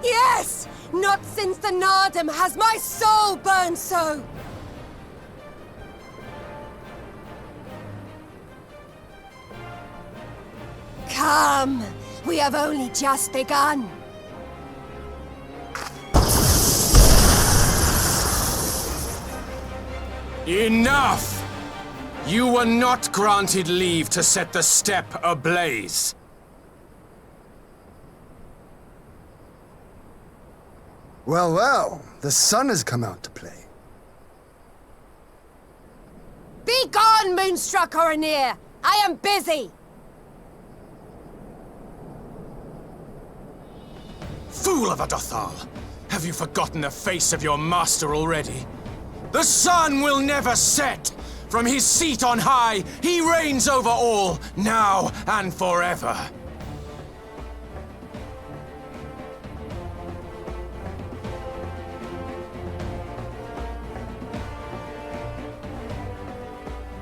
Yes! Not since the Nardum has my soul burned so! Come, we have only just begun. Enough! You were not granted leave to set the steppe ablaze. Well, well, the sun has come out to play. Be gone, Moonstruck Oranir! I am busy! Fool of a Dothal! Have you forgotten the face of your master already? The sun will never set! From his seat on high, he reigns over all, now and forever.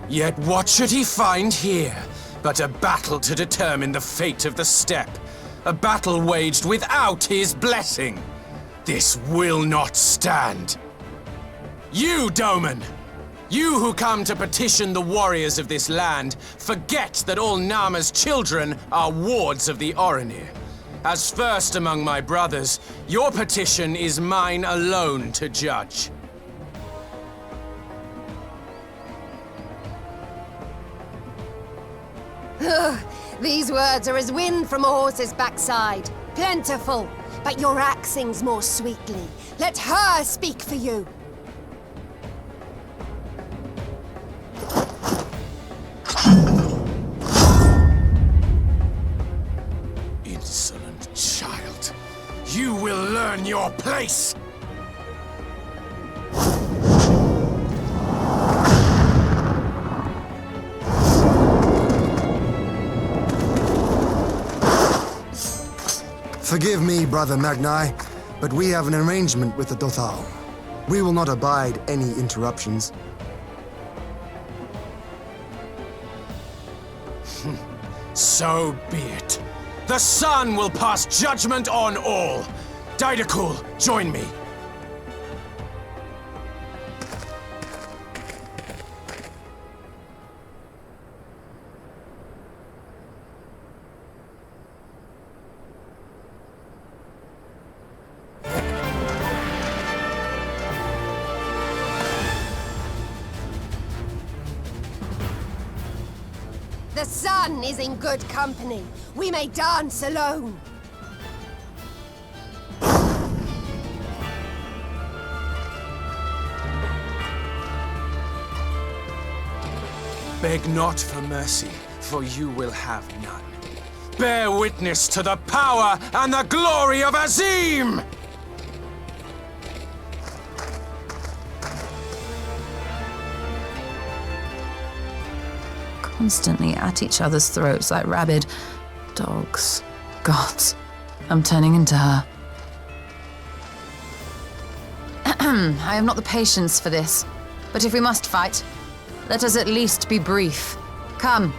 Yet what should he find here but a battle to determine the fate of the steppe? A battle waged without his blessing. This will not stand. You, Doman! You who come to petition the warriors of this land, forget that all Nama's children are wards of the Oranir. As first among my brothers, your petition is mine alone to judge. These words are as wind from a horse's backside. Plentiful, but your axe sings more sweetly. Let her speak for you. Insolent child. You will learn your place! Forgive me, Brother Magni, but we have an arrangement with the Dothal. We will not abide any interruptions. So be it. The sun will pass judgment on all. Daidakul, join me. The sun is in good company. We may dance alone. Beg not for mercy, for you will have none. Bear witness to the power and the glory of Azim! Constantly at each other's throats like rabid dogs. Gods, I'm turning into her. I have not the patience for this, but if we must fight, let us at least be brief. Come.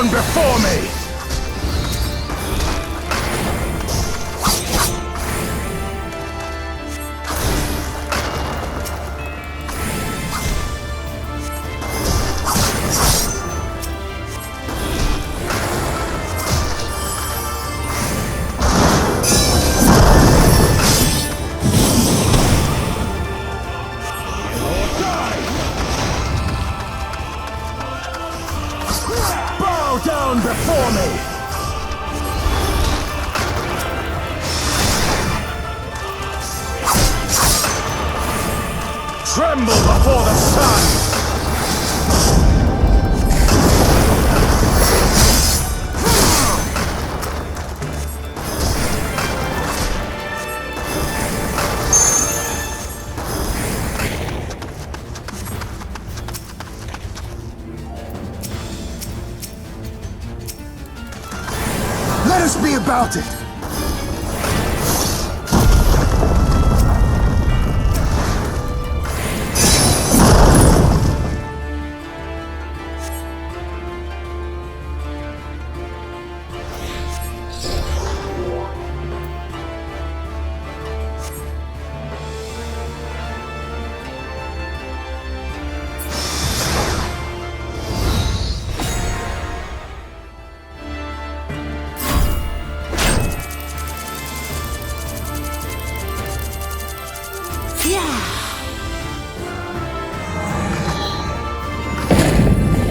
down before me! Down before me! Tremble before the sun! Let us be about it!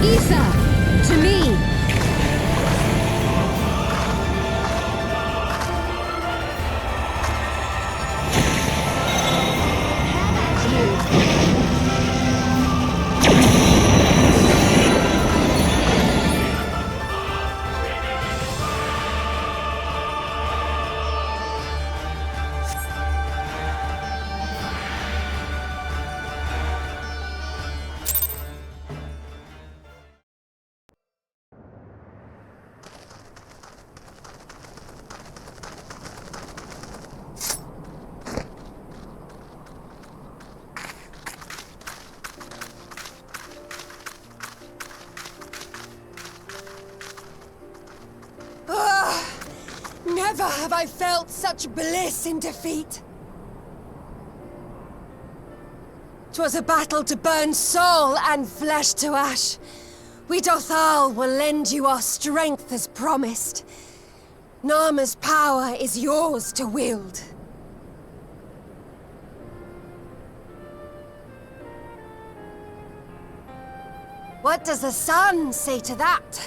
Isa, to me! Never have I felt such bliss in defeat. 'Twas a battle to burn soul and flesh to ash. We Dothal will lend you our strength as promised. Narma's power is yours to wield. What does the sun say to that?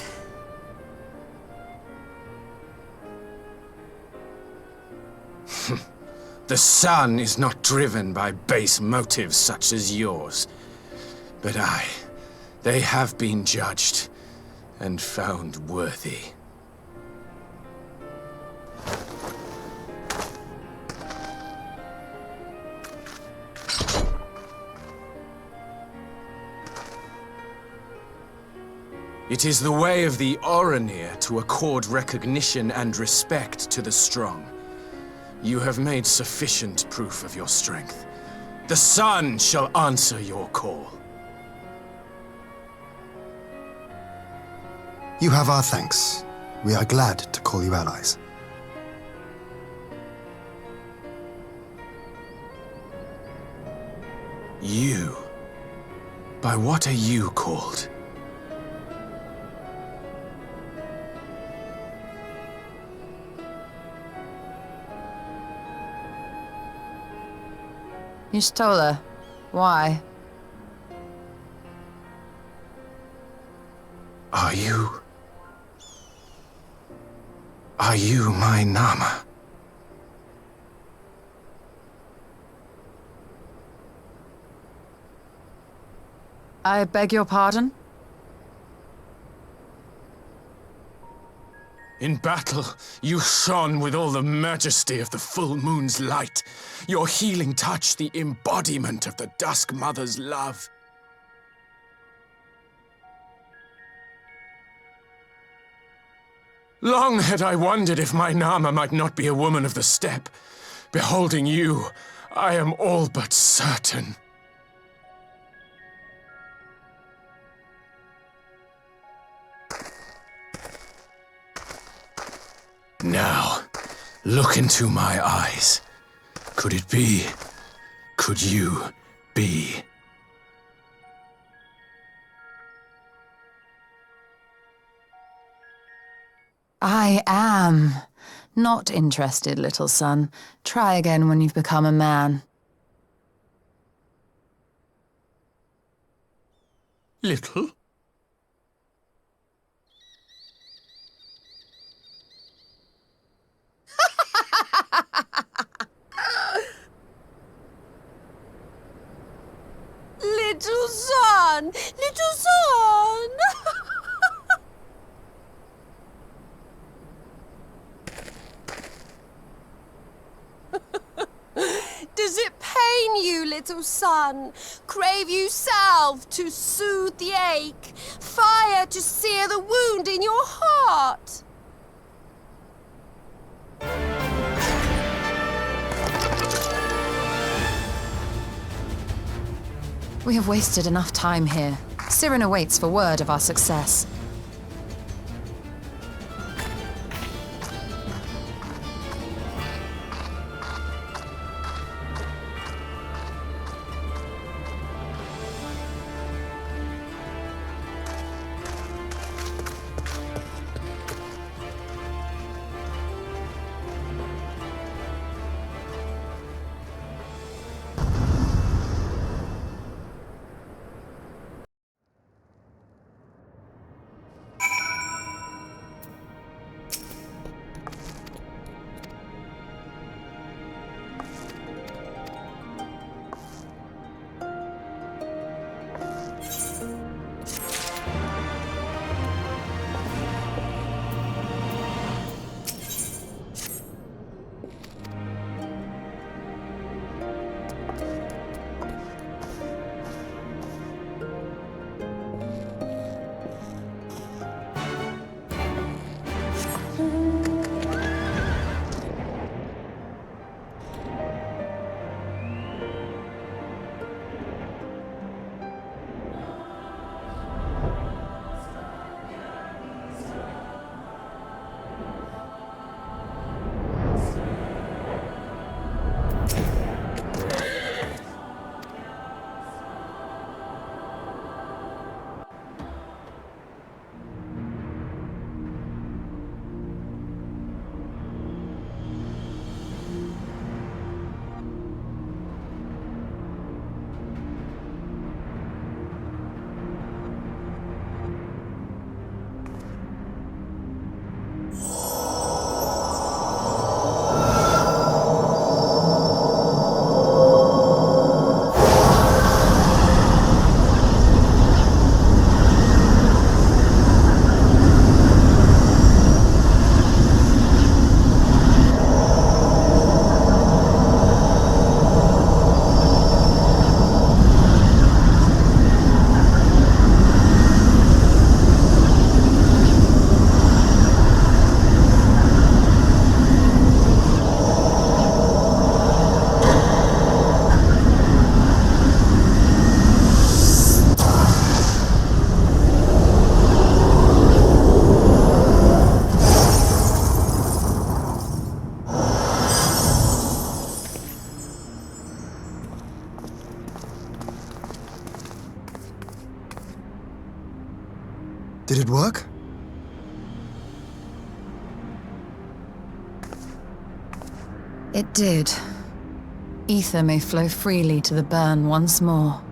The sun is not driven by base motives such as yours. But they have been judged and found worthy. It is the way of the Oranir to accord recognition and respect to the strong. You have made sufficient proof of your strength. The sun shall answer your call. You have our thanks. We are glad to call you allies. You? By what are you called? You stole her. Why? Are you my Nama? I beg your pardon? In battle, you shone with all the majesty of the full moon's light. Your healing touch, the embodiment of the Dusk Mother's love. Long had I wondered if my Nama might not be a woman of the steppe. Beholding you, I am all but certain. Now, look into my eyes. Could it be? Could you be? I am. Not interested, little son. Try again when you've become a man. Little? Little son! Little son! Does it pain you, little son? Crave you salve to soothe the ache? Fire to sear the wound in your heart? We have wasted enough time here. Siren awaits for word of our success. Did it work? It did. Ether may flow freely to the burn once more.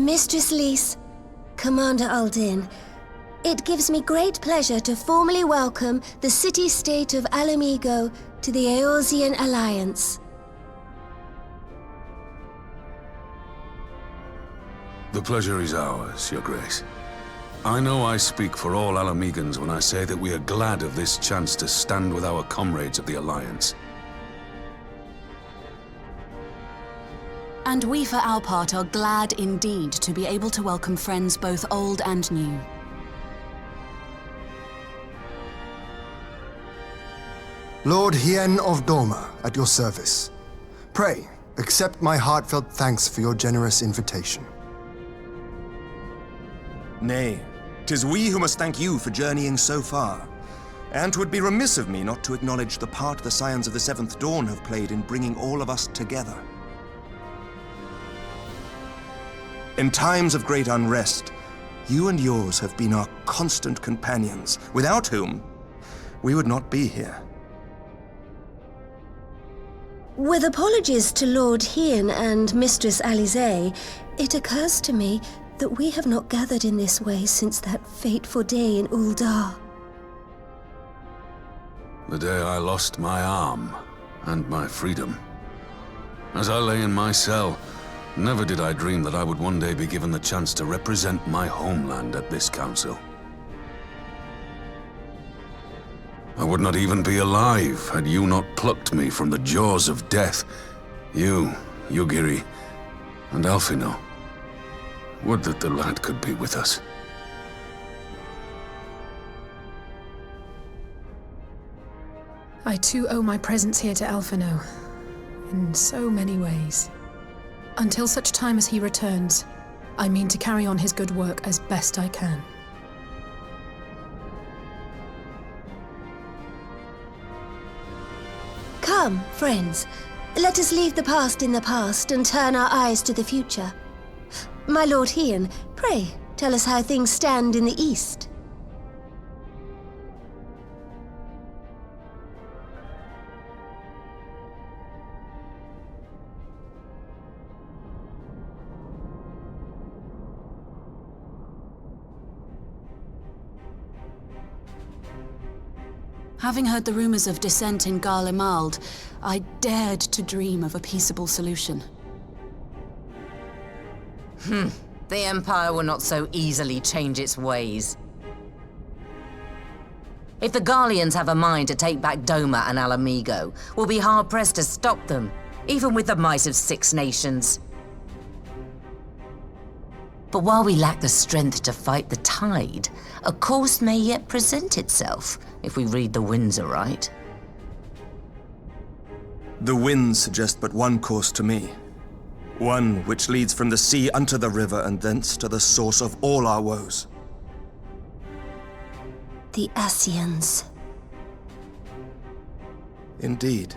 Mistress Lys, Commander Aldin, it gives me great pleasure to formally welcome the city-state of Alamigo to the Eorzean Alliance. The pleasure is ours, Your Grace. I know I speak for all Alamegans when I say that we are glad of this chance to stand with our comrades of the Alliance. And we, for our part, are glad indeed to be able to welcome friends both old and new. Lord Hien of Doma, at your service. Pray, accept my heartfelt thanks for your generous invitation. Nay, 'tis we who must thank you for journeying so far. And 'twould be remiss of me not to acknowledge the part the Scions of the Seventh Dawn have played in bringing all of us together. In times of great unrest, you and yours have been our constant companions, without whom we would not be here. With apologies to Lord Hien and Mistress Alize, it occurs to me that we have not gathered in this way since that fateful day in Uldar. The day I lost my arm and my freedom. As I lay in my cell, never did I dream that I would one day be given the chance to represent my homeland at this council. I would not even be alive had you not plucked me from the jaws of death. You, Yugiri, and Alphino. Would that the lad could be with us. I too owe my presence here to Alphino, in so many ways. Until such time as he returns, I mean to carry on his good work as best I can. Come, friends, let us leave the past in the past and turn our eyes to the future. My Lord Hien, pray, tell us how things stand in the East. Having heard the rumors of dissent in Garlemald, I dared to dream of a peaceable solution. The Empire will not so easily change its ways. If the Garleans have a mind to take back Doma and Alamigo, we'll be hard-pressed to stop them, even with the might of 6 nations. But while we lack the strength to fight the tide, a course may yet present itself, if we read the winds aright. The winds suggest but one course to me. One which leads from the sea unto the river and thence to the source of all our woes. The Ascians. Indeed.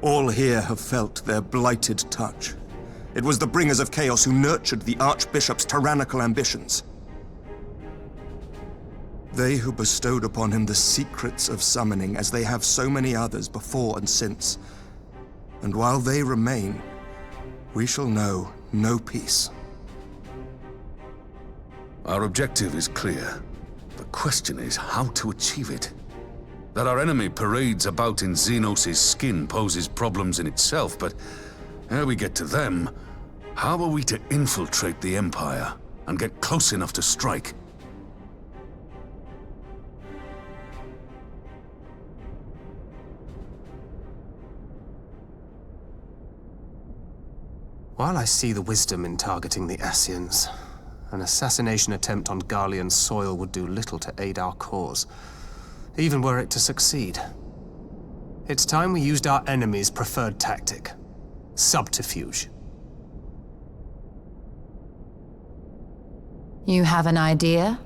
All here have felt their blighted touch. It was the bringers of chaos who nurtured the Archbishop's tyrannical ambitions. They who bestowed upon him the secrets of summoning, as they have so many others before and since. And while they remain, we shall know no peace. Our objective is clear. The question is how to achieve it. That our enemy parades about in Xenos' skin poses problems in itself, but ere we get to them, how are we to infiltrate the Empire and get close enough to strike? While I see the wisdom in targeting the Ascians, an assassination attempt on Garlean soil would do little to aid our cause, even were it to succeed. It's time we used our enemy's preferred tactic: subterfuge. You have an idea?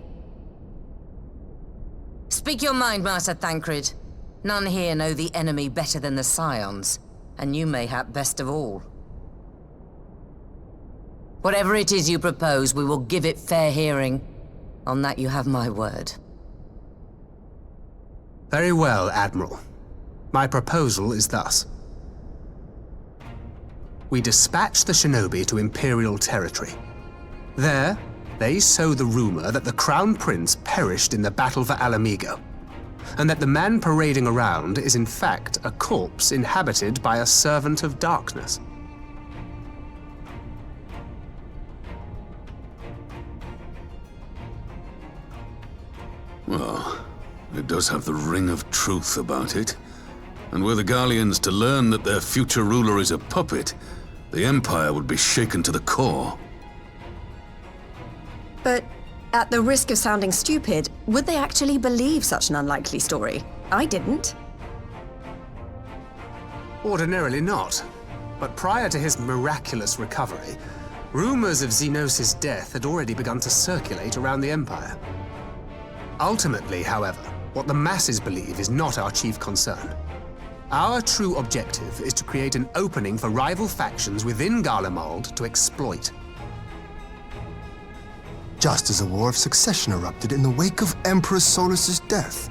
Speak your mind, Master Thancred. None here know the enemy better than the Scions, and you mayhap best of all. Whatever it is you propose, we will give it fair hearing. On that you have my word. Very well, Admiral. My proposal is thus. We dispatch the shinobi to Imperial territory, There, they sow the rumor that the Crown Prince perished in the battle for Alamigo, and that the man parading around is in fact a corpse inhabited by a servant of darkness. Well, it does have the ring of truth about it. And were the Garleans to learn that their future ruler is a puppet, the Empire would be shaken to the core. But at the risk of sounding stupid, would they actually believe such an unlikely story? I didn't. Ordinarily not. But prior to his miraculous recovery, rumors of Xenos' death had already begun to circulate around the Empire. Ultimately, however, what the masses believe is not our chief concern. Our true objective is to create an opening for rival factions within Garlemald to exploit. Just as a war of succession erupted in the wake of Emperor Solus's death.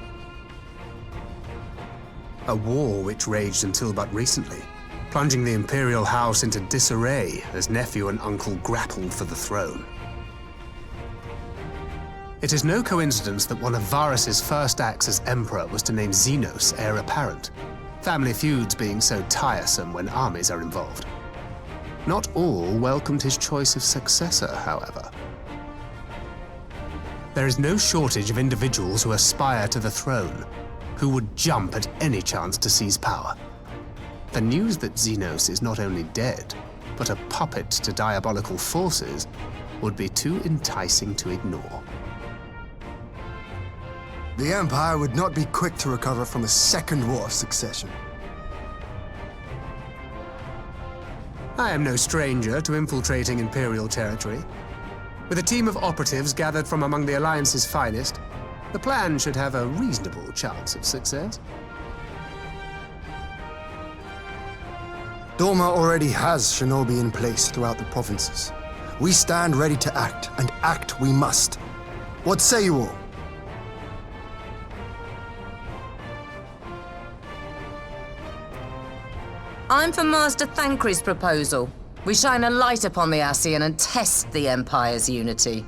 A war which raged until but recently, plunging the Imperial House into disarray as nephew and uncle grappled for the throne. It is no coincidence that one of Varus's first acts as Emperor was to name Xenos heir apparent, family feuds being so tiresome when armies are involved. Not all welcomed his choice of successor, however. There is no shortage of individuals who aspire to the throne, who would jump at any chance to seize power. The news that Xenos is not only dead, but a puppet to diabolical forces would be too enticing to ignore. The Empire would not be quick to recover from a second war of succession. I am no stranger to infiltrating Imperial territory. With a team of operatives gathered from among the Alliance's finest, the plan should have a reasonable chance of success. Doma already has shinobi in place throughout the provinces. We stand ready to act, and act we must. What say you all? I'm for Master Thancred's proposal. We shine a light upon the Ascian and test the Empire's unity.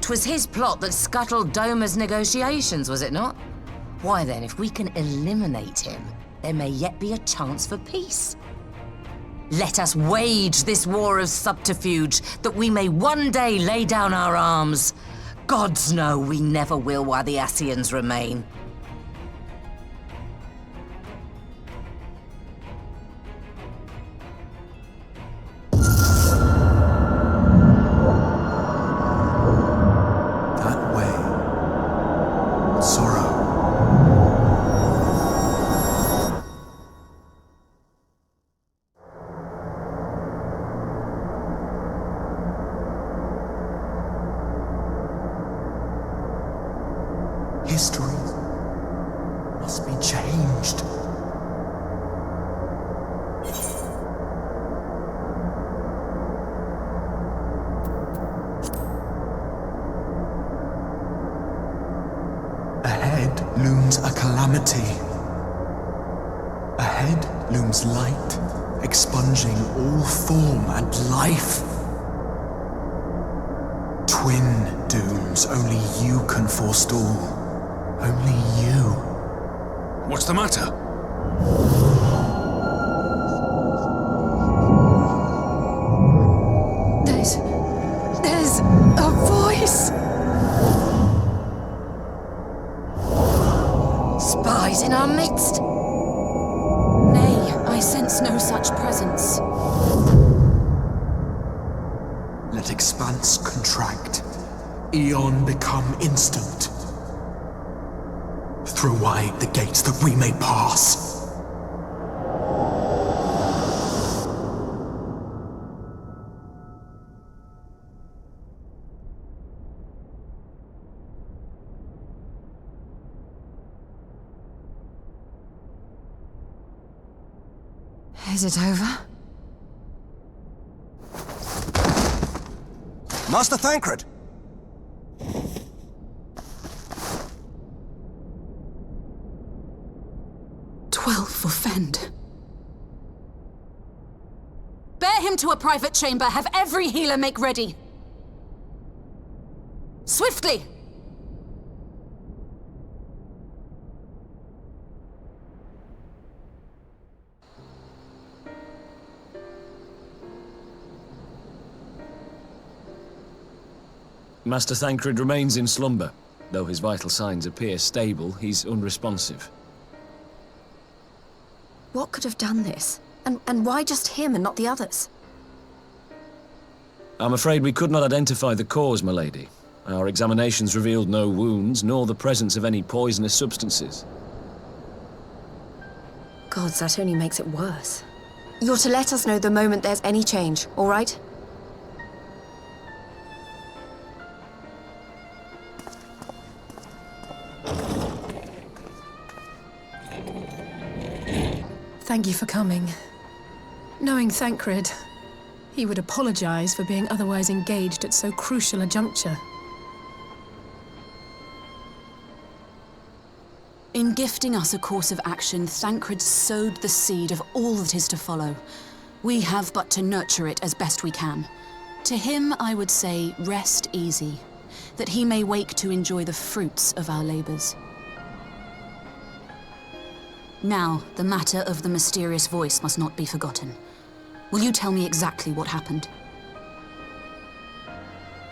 'Twas his plot that scuttled Doma's negotiations, was it not? Why then, if we can eliminate him, there may yet be a chance for peace. Let us wage this war of subterfuge, that we may one day lay down our arms. Gods know we never will while the Ascians remain. History must be changed. Ahead looms a calamity. Ahead looms light, expunging all form and life. Twin dooms only you can forestall. Only you. What's the matter? There's a voice! Spies in our midst? Nay, I sense no such presence. Let expanse contract. Eon become instant. Throw wide the gates that we may pass. Is it over? Master Thancred! For Fend. Bear him to a private chamber. Have every healer make ready. Swiftly! Master Thancred remains in slumber. Though his vital signs appear stable, he's unresponsive. What could have done this? And why just him and not the others? I'm afraid we could not identify the cause, my lady. Our examinations revealed no wounds, nor the presence of any poisonous substances. Gods, that only makes it worse. You're to let us know the moment there's any change, all right? Thank you for coming. Knowing Thancred, he would apologize for being otherwise engaged at so crucial a juncture. In gifting us a course of action, Thancred sowed the seed of all that is to follow. We have but to nurture it as best we can. To him, I would say, rest easy, that he may wake to enjoy the fruits of our labors. Now, the matter of the mysterious voice must not be forgotten. Will you tell me exactly what happened?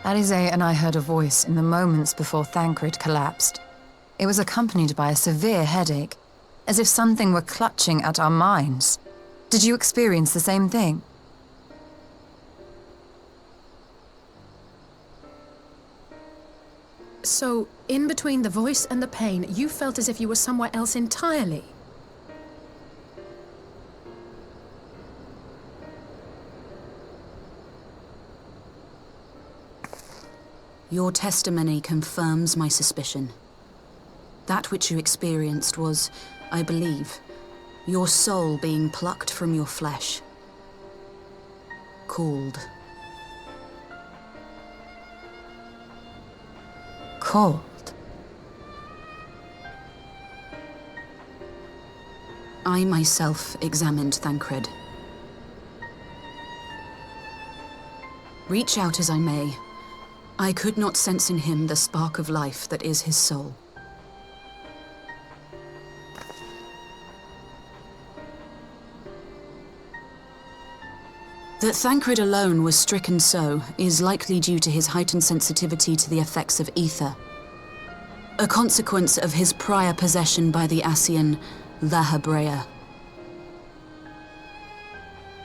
Alize and I heard a voice in the moments before Thancred collapsed. It was accompanied by a severe headache, as if something were clutching at our minds. Did you experience the same thing? So, in between the voice and the pain, you felt as if you were somewhere else entirely? Your testimony confirms my suspicion. That which you experienced was, I believe, your soul being plucked from your flesh. Called. Called? I myself examined Thancred. Reach out as I may, I could not sense in him the spark of life that is his soul. That Thancred alone was stricken so is likely due to his heightened sensitivity to the effects of ether, a consequence of his prior possession by the Ascian La Hebrea.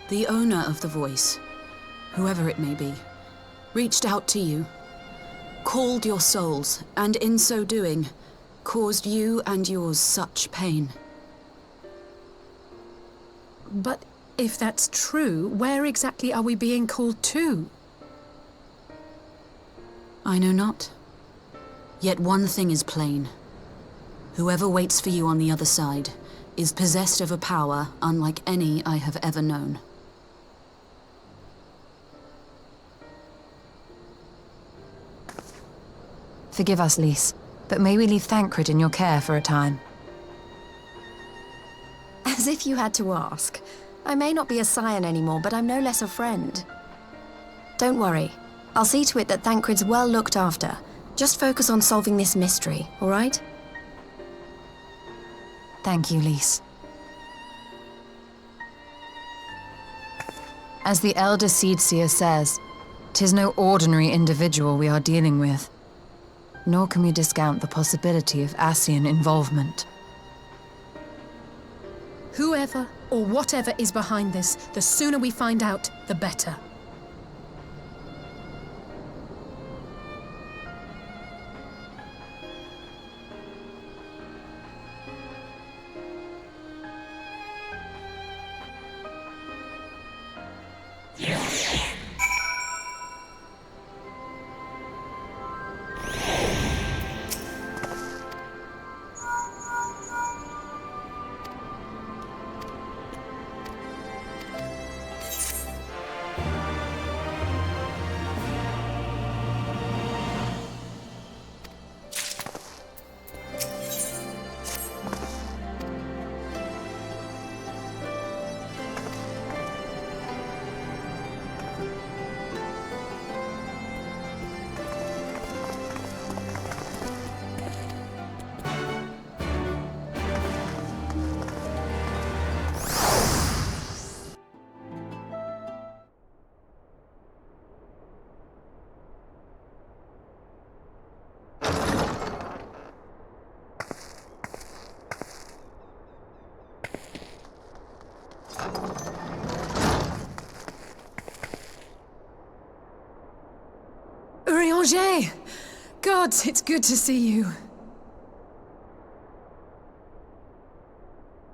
The owner of the voice, whoever it may be, reached out to you, called your souls, and in so doing, caused you and yours such pain. But if that's true, where exactly are we being called to? I know not. Yet one thing is plain. Whoever waits for you on the other side is possessed of a power unlike any I have ever known. Forgive us, Lys, but may we leave Thancred in your care for a time? As if you had to ask. I may not be a scion anymore, but I'm no less a friend. Don't worry. I'll see to it that Thancred's well looked after. Just focus on solving this mystery, all right? Thank you, Lys. As the Elder Seedseer says, 'tis no ordinary individual we are dealing with. Nor can we discount the possibility of Ascian involvement. Whoever or whatever is behind this, the sooner we find out, the better. Urianger! Gods, it's good to see you.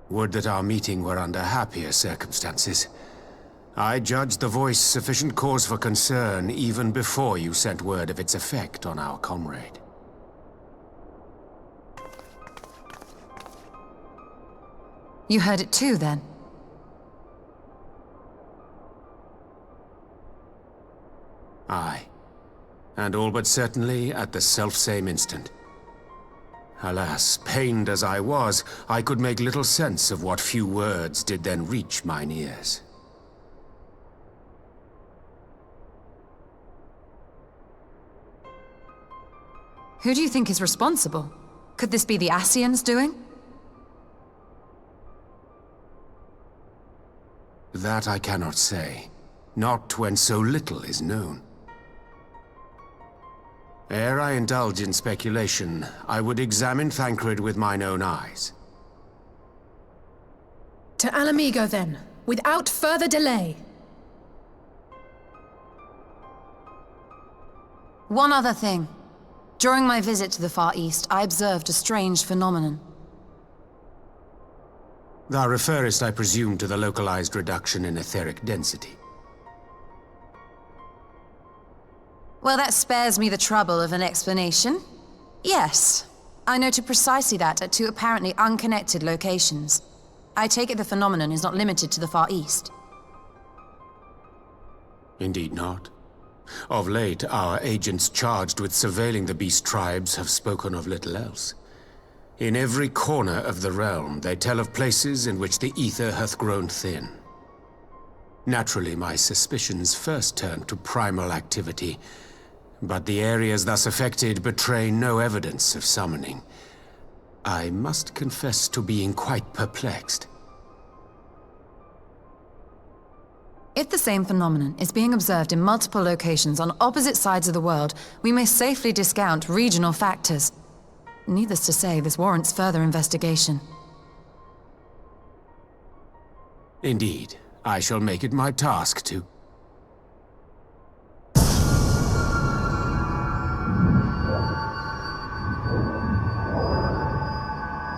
Would that our meeting were under happier circumstances. I judged the voice sufficient cause for concern even before you sent word of its effect on our comrade. You heard it too, then? Aye. And all but certainly at the selfsame instant. Alas, pained as I was, I could make little sense of what few words did then reach mine ears. Who do you think is responsible? Could this be the Ascians doing? That I cannot say. Not when so little is known. Ere I indulge in speculation, I would examine Thancred with mine own eyes. To Alamigo, then, without further delay. One other thing. During my visit to the Far East, I observed a strange phenomenon. Thou referest, I presume, to the localized reduction in etheric density. Well, that spares me the trouble of an explanation. Yes, I noted precisely that at two apparently unconnected locations. I take it the phenomenon is not limited to the Far East. Indeed not. Of late, our agents charged with surveilling the beast tribes have spoken of little else. In every corner of the realm, they tell of places in which the ether hath grown thin. Naturally, my suspicions first turned to primal activity, but the areas thus affected betray no evidence of summoning. I must confess to being quite perplexed. If the same phenomenon is being observed in multiple locations on opposite sides of the world, we may safely discount regional factors. Needless to say, this warrants further investigation. Indeed, I shall make it my task to.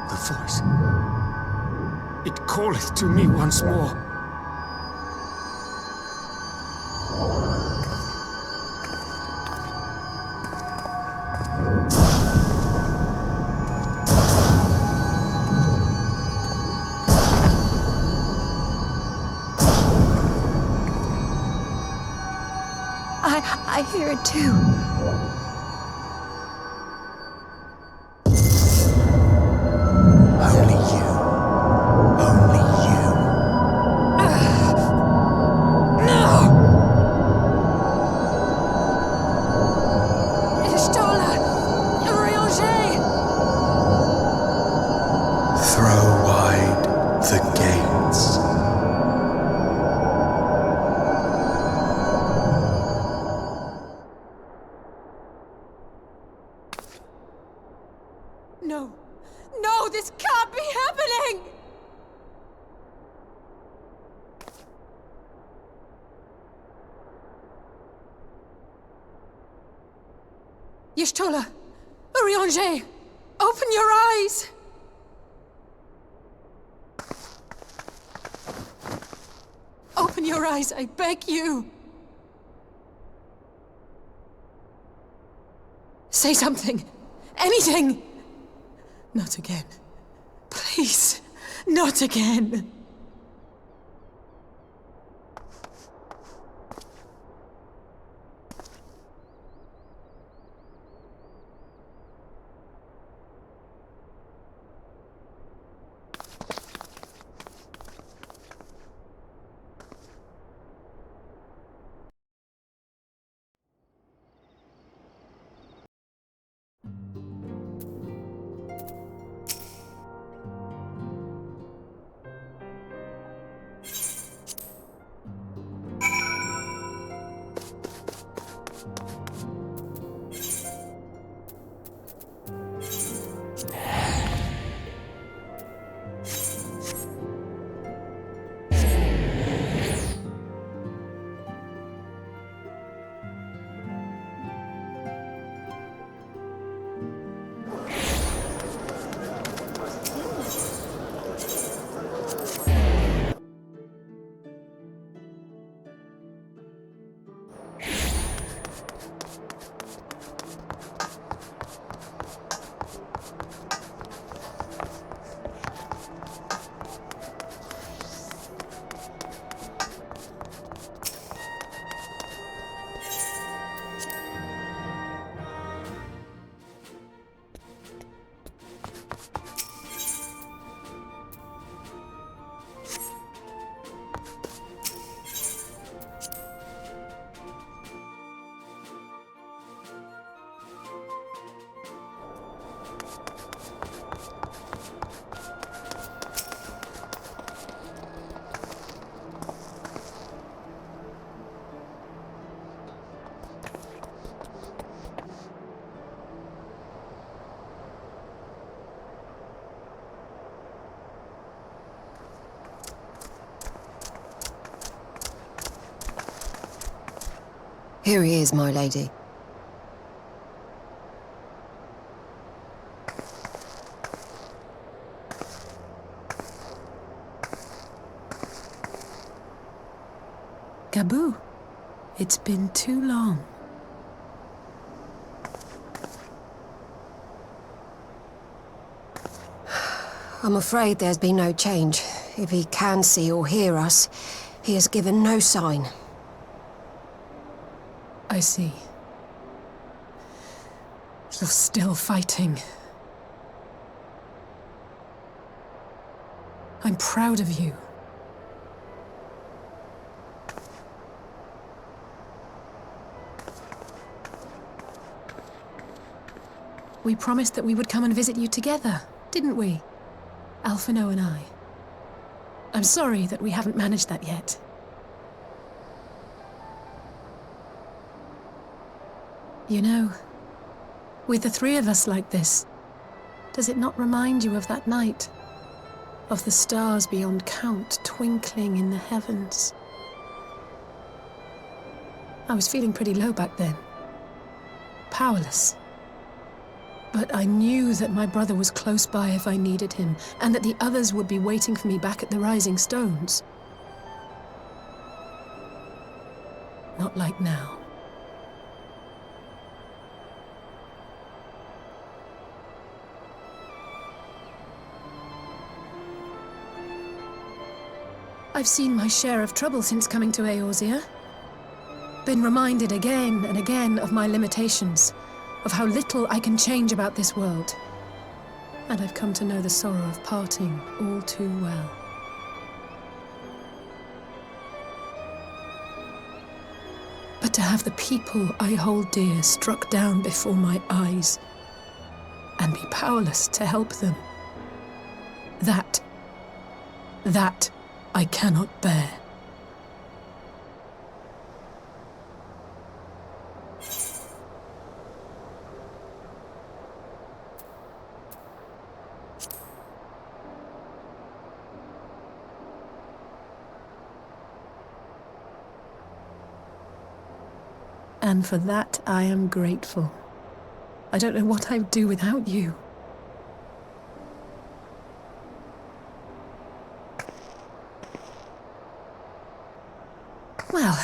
The voice. It calleth to me once more. I hear it too. Only you. Only you. Ishtola! Urianger! Throw wide the gates. No! No, this can't be happening! Y'shtola! Urianger! Open your eyes! Open your eyes, I beg you! Say something! Anything! Not again. Please, not again. Here he is, my lady. Gabu, it's been too long. I'm afraid there's been no change. If he can see or hear us, he has given no sign. I see. You're still fighting. I'm proud of you. We promised that we would come and visit you together, didn't we? Alphino and I. I'm sorry that we haven't managed that yet. You know, with the three of us like this, does it not remind you of that night? Of the stars beyond count twinkling in the heavens? I was feeling pretty low back then. Powerless. But I knew that my brother was close by if I needed him, and that the others would be waiting for me back at the Rising Stones. Not like now. I've seen my share of trouble since coming to Eorzea. Been reminded again and again of my limitations, of how little I can change about this world. And I've come to know the sorrow of parting all too well. But to have the people I hold dear struck down before my eyes, and be powerless to help them, that I cannot bear. And for that, I am grateful. I don't know what I'd do without you. Well,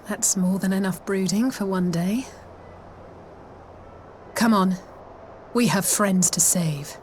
that's more than enough brooding for one day. Come on, we have friends to save.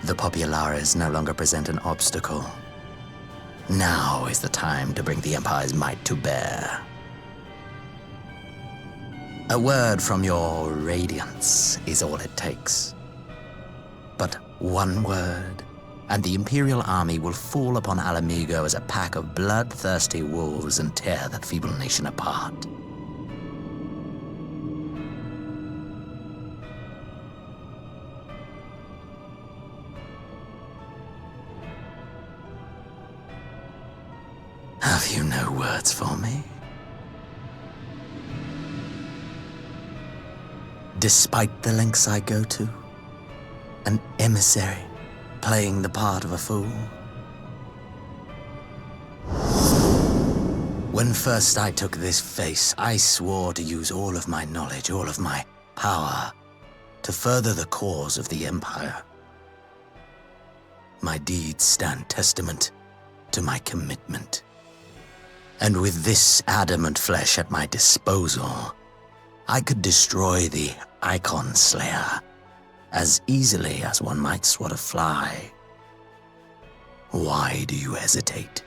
The Populares no longer present an obstacle. Now is the time to bring the Empire's might to bear. A word from your Radiance is all it takes. But one word, and the Imperial army will fall upon Alamigo as a pack of bloodthirsty wolves and tear that feeble nation apart. Have you no words for me? Despite the lengths I go to, an emissary playing the part of a fool. When first I took this face, I swore to use all of my knowledge, all of my power, to further the cause of the Empire. My deeds stand testament to my commitment. And with this adamant flesh at my disposal, I could destroy the Icon Slayer as easily as one might swat a fly. Why do you hesitate?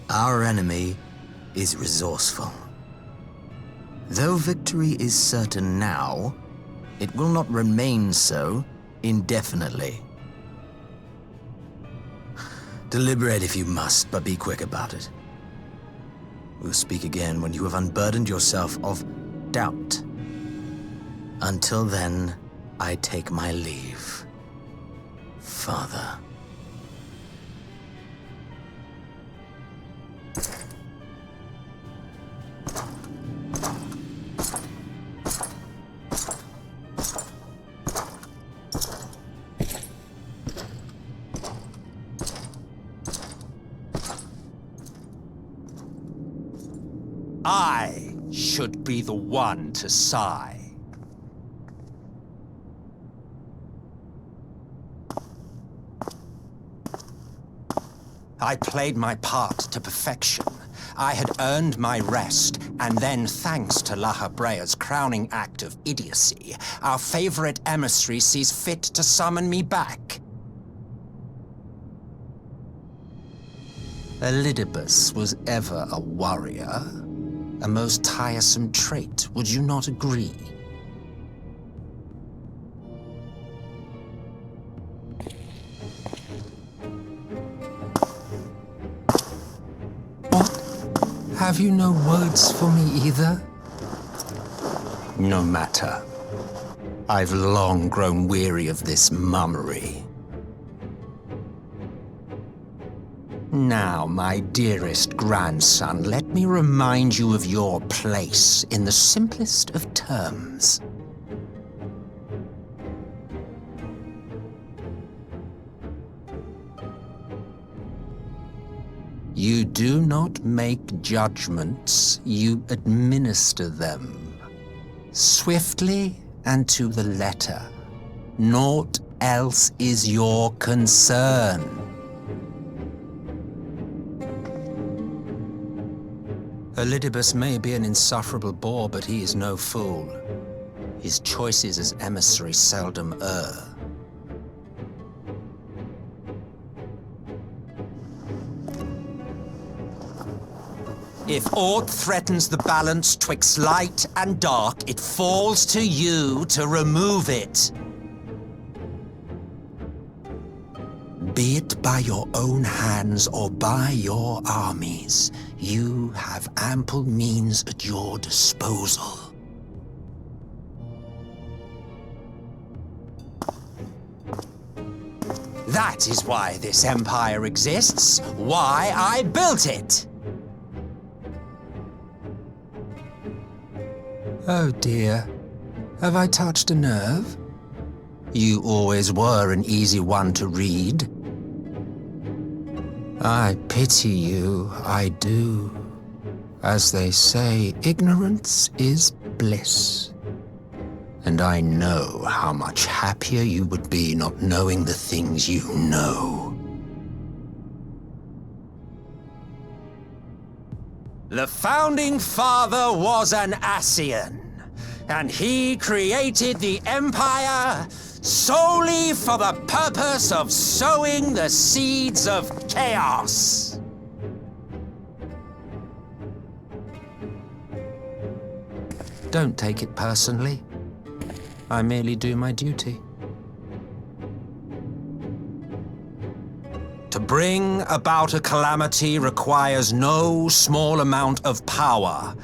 Our enemy is resourceful. Though victory is certain now, it will not remain so indefinitely. Deliberate if you must, but be quick about it. We'll speak again when you have unburdened yourself of doubt. Until then, I take my leave, Father. I should be the one to sigh. I played my part to perfection. I had earned my rest, and then, thanks to La Habrea's crowning act of idiocy, our favorite emissary sees fit to summon me back. Elidibus was ever a warrior. A most tiresome trait, would you not agree? What? Have you no words for me either? No matter. I've long grown weary of this mummery. Now, my dearest grandson, let me remind you of your place in the simplest of terms. You do not make judgments, you administer them. Swiftly and to the letter. Naught else is your concern. Elidibus may be an insufferable bore, but he is no fool. His choices as emissary seldom err. If aught threatens the balance twixt light and dark, it falls to you to remove it. Be it by your own hands or by your armies, you have ample means at your disposal. That is why this empire exists, why I built it. Oh dear, have I touched a nerve? You always were an easy one to read. I pity you, I do. As they say, ignorance is bliss. And I know how much happier you would be not knowing the things you know. The Founding Father was an Ascian, and he created the Empire solely for the purpose of sowing the seeds of chaos. Don't take it personally. I merely do my duty. To bring about a calamity requires no small amount of power.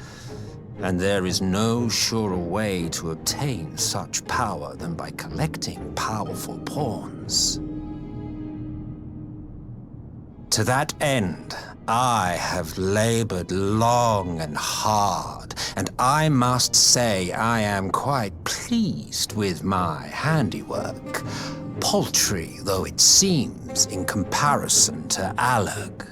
And there is no surer way to obtain such power than by collecting powerful pawns. To that end, I have labored long and hard, and I must say I am quite pleased with my handiwork, paltry though it seems in comparison to Alec.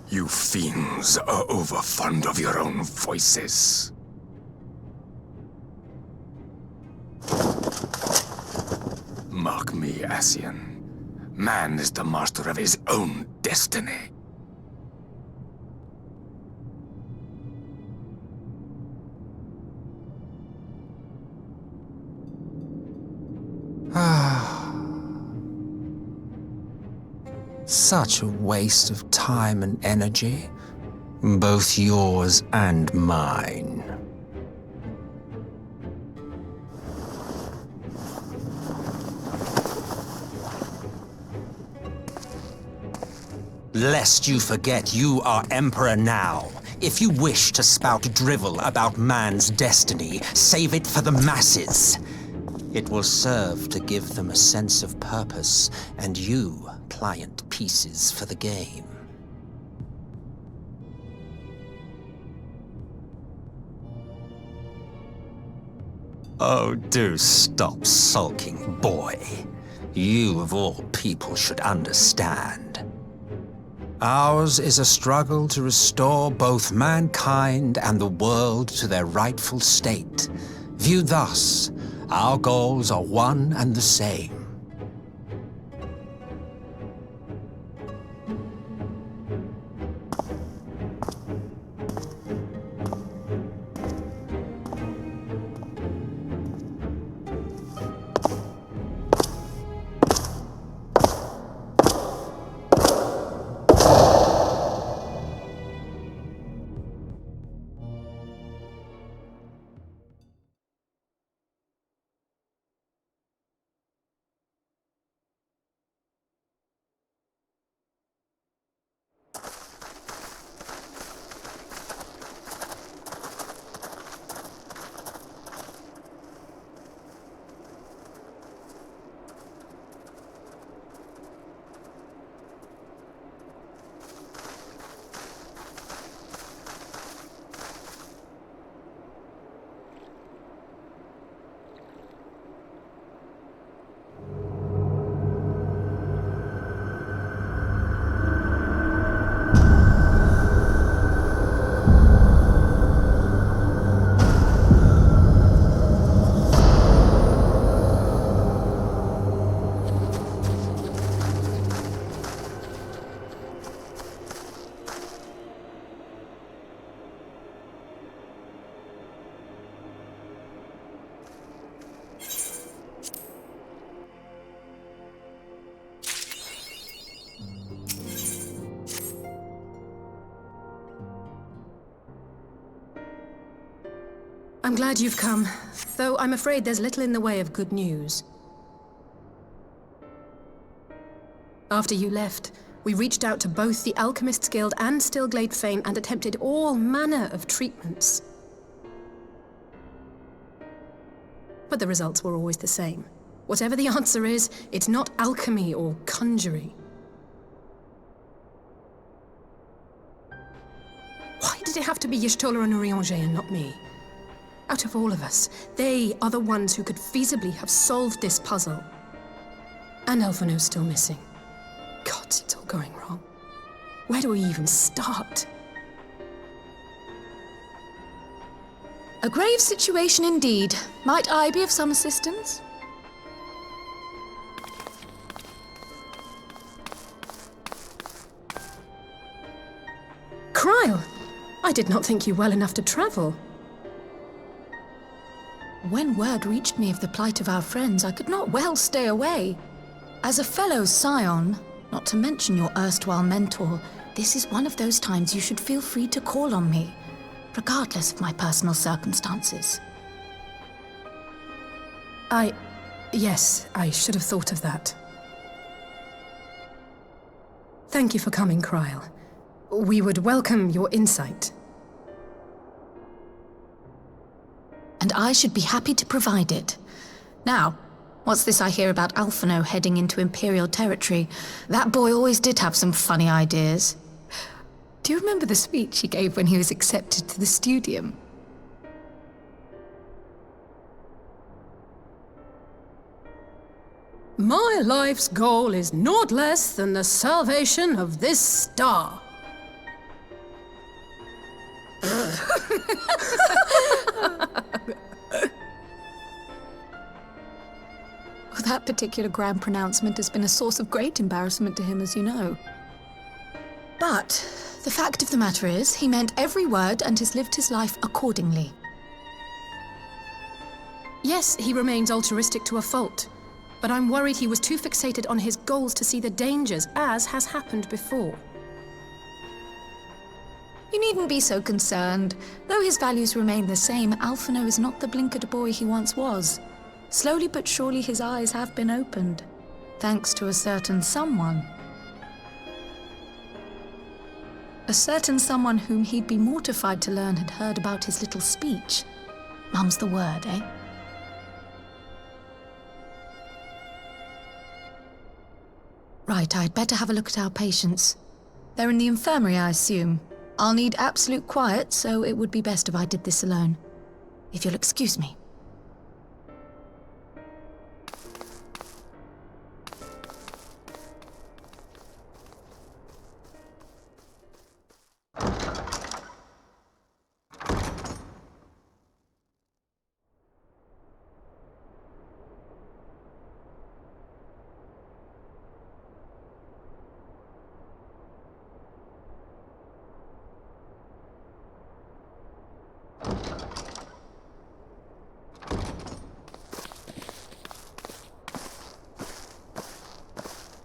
You fiends are overfond of your own voices. Mark me, Ascian. Man is the master of his own destiny. Such a waste of time and energy, both yours and mine. Lest you forget, you are Emperor now. If you wish to spout drivel about man's destiny, save it for the masses. It will serve to give them a sense of purpose, and you pliant pieces for the game. Oh, do stop sulking, boy. You, of all people, should understand. Ours is a struggle to restore both mankind and the world to their rightful state. Viewed thus, our goals are one and the same. I'm glad you've come, though I'm afraid there's little in the way of good news. After you left, we reached out to both the Alchemists Guild and Stillglade Fane and attempted all manner of treatments. But the results were always the same. Whatever the answer is, it's not alchemy or conjuring. Why did it have to be Y'shtola and Urianger and not me? Out of all of us, they are the ones who could feasibly have solved this puzzle. And Elfino's still missing. Gods, it's all going wrong. Where do we even start? A grave situation indeed. Might I be of some assistance? Cryle! I did not think you well enough to travel. When word reached me of the plight of our friends, I could not well stay away. As a fellow scion, not to mention your erstwhile mentor, this is one of those times you should feel free to call on me, regardless of my personal circumstances. Yes, I should have thought of that. Thank you for coming, Kryl. We would welcome your insight. And I should be happy to provide it. Now, what's this I hear about Alphino heading into Imperial territory? That boy always did have some funny ideas. Do you remember the speech he gave when he was accepted to the Studium? My life's goal is naught less than the salvation of this star. That particular grand pronouncement has been a source of great embarrassment to him, as you know. But the fact of the matter is, he meant every word and has lived his life accordingly. Yes, he remains altruistic to a fault. But I'm worried he was too fixated on his goals to see the dangers, as has happened before. You needn't be so concerned. Though his values remain the same, Alphino is not the blinkered boy he once was. Slowly but surely his eyes have been opened, thanks to a certain someone. A certain someone whom he'd be mortified to learn had heard about his little speech. Mum's the word, eh? Right, I'd better have a look at our patients. They're in the infirmary, I assume. I'll need absolute quiet, so it would be best if I did this alone. If you'll excuse me.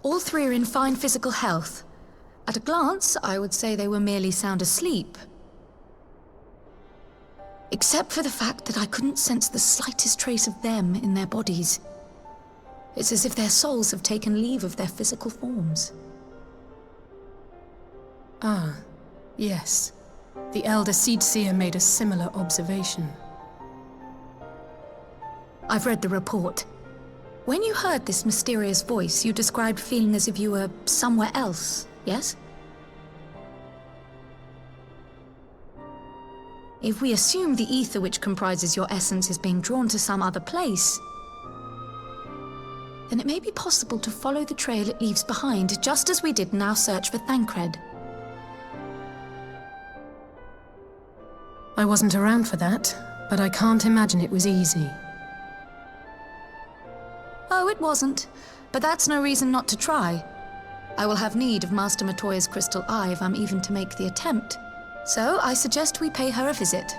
All three are in fine physical health. At a glance, I would say they were merely sound asleep. Except for the fact that I couldn't sense the slightest trace of them in their bodies. It's as if their souls have taken leave of their physical forms. Ah, yes. The Elder Seedseer made a similar observation. I've read the report. When you heard this mysterious voice, you described feeling as if you were somewhere else, yes? If we assume the ether which comprises your essence is being drawn to some other place, then it may be possible to follow the trail it leaves behind, just as we did in our search for Thancred. I wasn't around for that, but I can't imagine it was easy. Oh, it wasn't. But that's no reason not to try. I will have need of Master Matoya's crystal eye if I'm even to make the attempt. So I suggest we pay her a visit.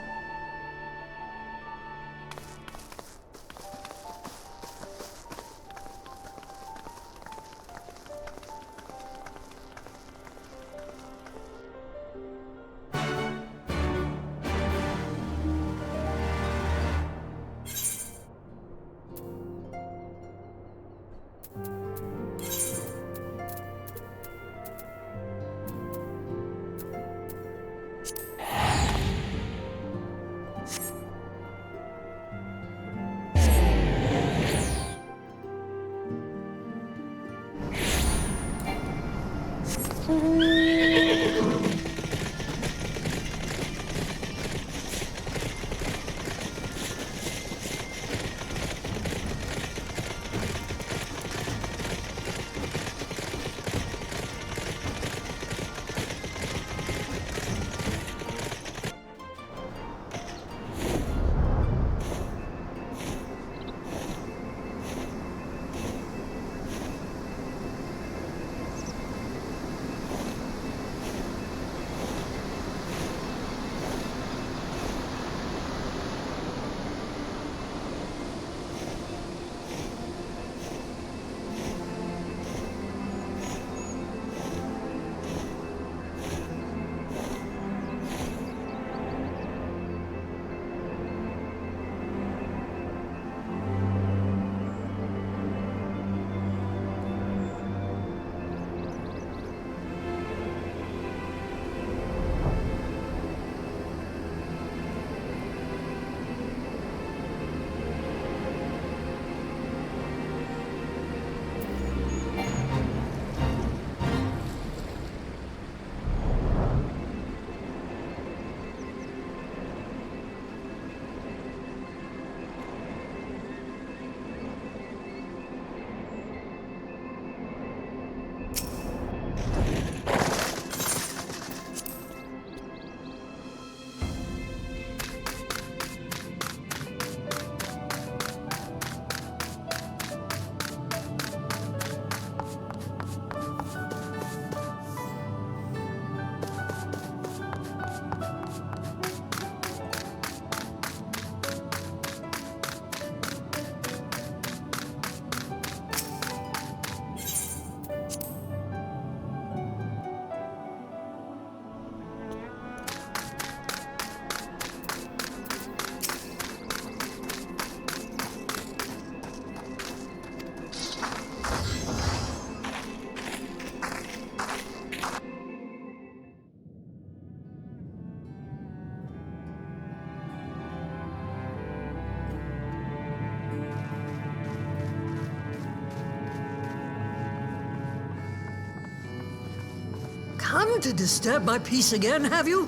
come to disturb my peace again, have you?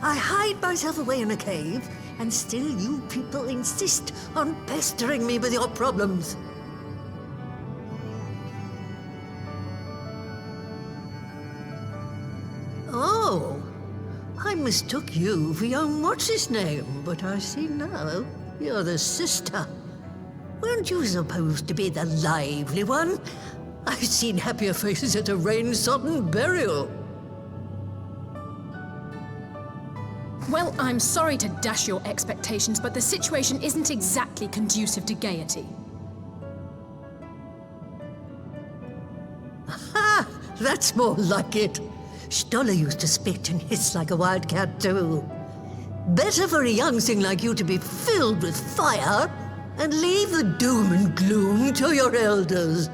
I hide myself away in a cave, and still you people insist on pestering me with your problems. Oh, I mistook you for young what's-his-name, but I see now you're the sister. Weren't you supposed to be the lively one? I've seen happier faces at a rain-sodden burial. Well, I'm sorry to dash your expectations, but the situation isn't exactly conducive to gaiety. Ha! That's more like it. Stoller used to spit and hiss like a wildcat too. Better for a young thing like you to be filled with fire and leave the doom and gloom to your elders.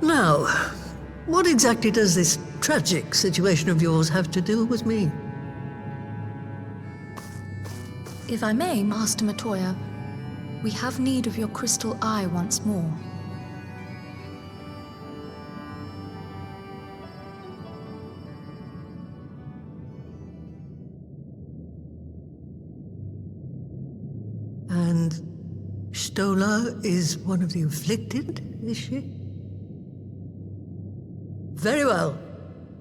Now, what exactly does this tragic situation of yours have to do with me? If I may, Master Matoya, we have need of your crystal eye once more. And Stoller is one of the afflicted, is she? Very well.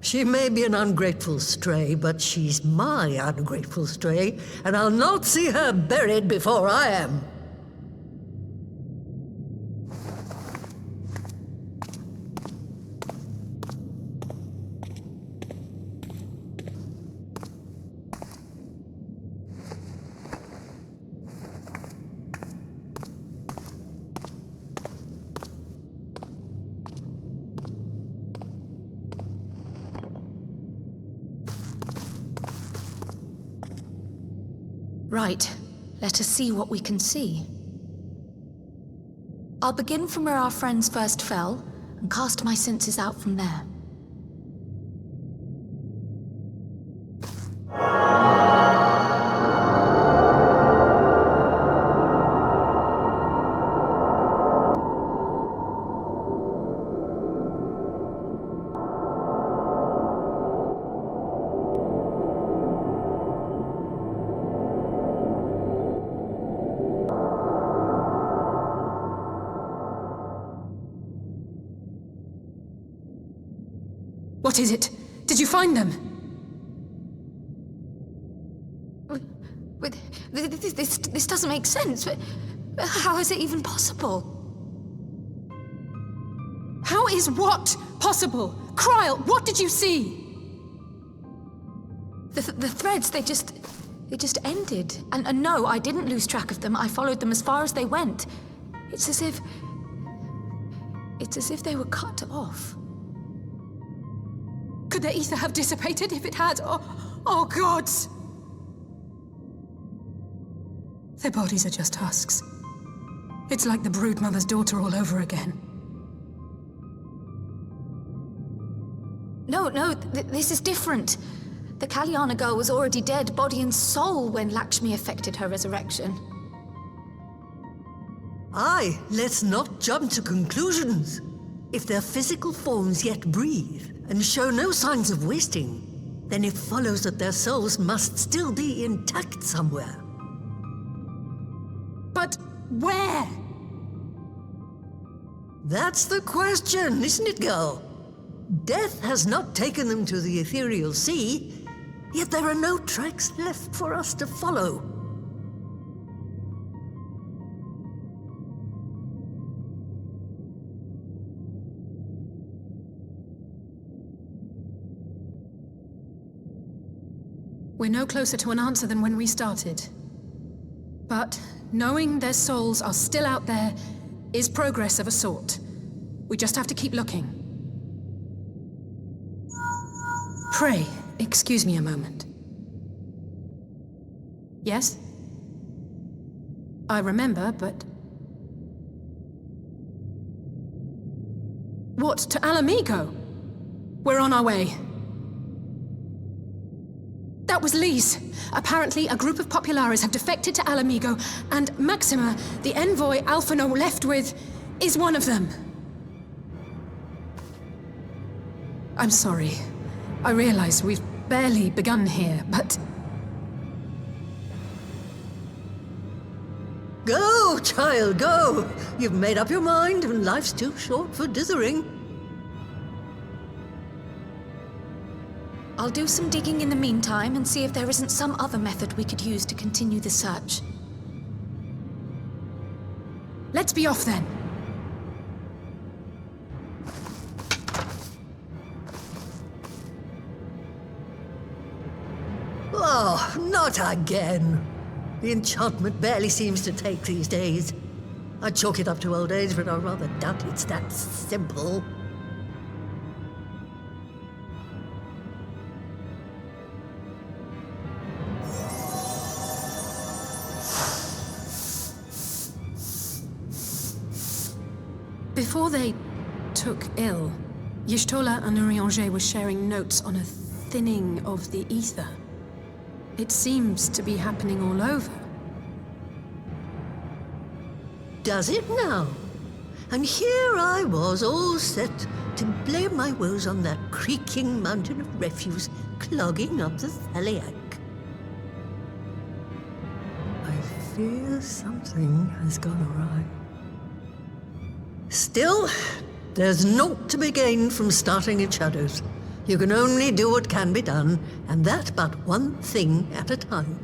She may be an ungrateful stray, but she's my ungrateful stray, and I'll not see her buried before I am. Right. Let us see what we can see. I'll begin from where our friends first fell, and cast my senses out from there. What is it? Did you find them? This doesn't make sense. How is it even possible? How is what possible? Kryl, what did you see? The threads, they just ended. And no, I didn't lose track of them. I followed them as far as they went. It's as if they were cut off. Could the ether have dissipated if it had? Oh gods! Their bodies are just husks. It's like the broodmother's daughter all over again. No, this is different. The Kalyana girl was already dead, body and soul, when Lakshmi effected her resurrection. Aye, let's not jump to conclusions. If their physical forms yet breathe and show no signs of wasting, then it follows that their souls must still be intact somewhere. But where? That's the question, isn't it, girl? Death has not taken them to the ethereal sea, yet there are no tracks left for us to follow. We're no closer to an answer than when we started. But knowing their souls are still out there is progress of a sort. We just have to keep looking. Pray, excuse me a moment. Yes? I remember, but... What, to Alamigo? We're on our way. That was Lise. Apparently, a group of Populares have defected to Alamigo, and Maxima, the envoy Alphino left with, is one of them. I'm sorry. I realize we've barely begun here, but... Go, child, go! You've made up your mind, and life's too short for dithering. I'll do some digging in the meantime and see if there isn't some other method we could use to continue the search. Let's be off then. Oh, not again. The enchantment barely seems to take these days. I chalk it up to old age, but I rather doubt it's that simple. Before they took ill, Y'shtola and Urianger were sharing notes on a thinning of the ether. It seems to be happening all over. Does it now? And here I was, all set to blame my woes on that creaking mountain of refuse clogging up the Thaliac. I fear something has gone awry. Still, there's naught to be gained from starting in shadows. You can only do what can be done, and that but one thing at a time.